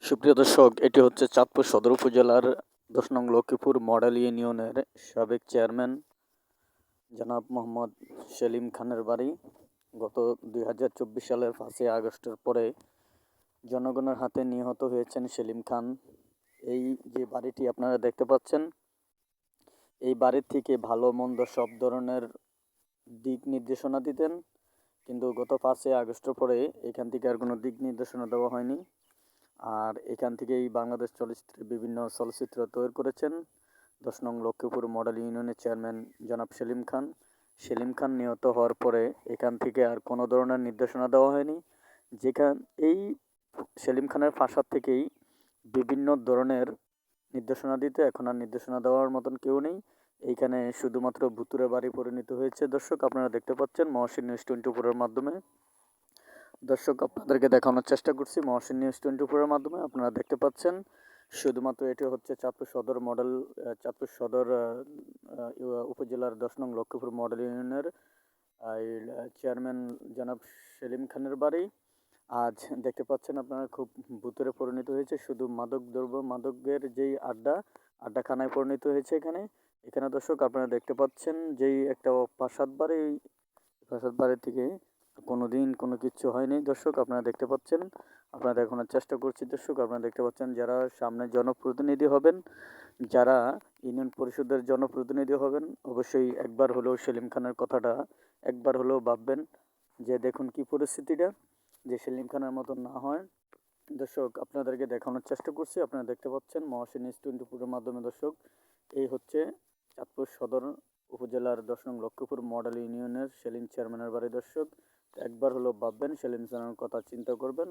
সুপ্রিয় দর্শক, এটি হচ্ছে চাঁদপুর সদর উপজেলার ১০ নং লক্ষ্মীপুর মডেল ইউনিয়নের সাবেক চেয়ারম্যান জনাব মোহাম্মদ সেলিম খানের বাড়ি। গত ২০২৪ সালের ৫ই আগস্টের পরে জনগণের হাতে নিহত হয়েছেন সেলিম খান। এই যে বাড়িটি আপনারা দেখতে পাচ্ছেন, এই বাড়ির থেকে ভালো মন্দ সব ধরনের দিক নির্দেশনা দিতেন, কিন্তু গত ৫ই আগস্টের পরে এখান থেকে আর কোনো দিক নির্দেশনা দেওয়া হয়নি। আর এখান থেকেই বাংলাদেশ চলচ্চিত্রে বিভিন্ন চলচ্চিত্র তৈরি করেছেন ১০ নং লক্ষ্মীপুর মডেল ইউনিয়নের চেয়ারম্যান জনাব সেলিম খান। সেলিম খান নিহত হওয়ার পরে এখান থেকে আর কোনো ধরনের নির্দেশনা দেওয়া হয়নি। এই সেলিম খানের ফাঁসার থেকেই বিভিন্ন ধরনের নির্দেশনা দিতে এখন আর নির্দেশনা দেওয়ার মতন কেউ নেই। এইখানে শুধুমাত্র ভুতুরে বাড়ি পরিণত হয়েছে। দর্শক, আপনারা দেখতে পাচ্ছেন মহসিন নিউজ 24-এর মাধ্যমে। দর্শক, আপনাদেরকে দেখানোর চেষ্টা করছি মহসিন নিউজ 24-এর মাধ্যমে। আপনারা দেখতে পাচ্ছেন শুধুমাত্র এটি হচ্ছে চাঁদপুর সদর মডেল চাঁদপুর সদর উপজেলার ১০ নং লক্ষ্মীপুর মডেল ইউনিয়নের চেয়ারম্যান জনাব সেলিম খানের বাড়ি। আজ দেখতে পাচ্ছেন আপনারা খুব ভুতুরে পরিণত হয়েছে। শুধু মাদকের যেই আড্ডাখানায় পরিণত হয়েছে এখানে দর্শক, আপনারা দেখতে পাচ্ছেন যেই একটা প্রাসাদ বাড়ি থেকে কোনোদিন কোনো কিচ্ছু হয়নি। দর্শক, আপনারা দেখতে পাচ্ছেন, আপনারা দেখানোর চেষ্টা করছি। দর্শক, আপনারা দেখতে পাচ্ছেন যারা সামনে জনপ্রতিনিধি হবেন, যারা ইউনিয়ন পরিষদের জনপ্রতিনিধি হবেন, অবশ্যই একবার হলেও সেলিম খানের কথাটা একবার হলেও ভাববেন যে দেখুন কি পরিস্থিতিটা, যে সেলিম খানের মতন না হয়। দর্শক, আপনাদেরকে দেখানোর চেষ্টা করছি। আপনারা দেখতে পাচ্ছেন মহসিন নিউজ 24-এর মাধ্যমে। দর্শক, এই হচ্ছে চাঁদপুর সদর উপজেলার ১০ নং লক্ষ্মীপুর মডেল ইউনিয়নের সেলিম চেয়ারম্যানের বাড়ি। দর্শক, একবার হলেও ভাববেন, সেলিম চেয়ারম্যানের কথা চিন্তা করবেন।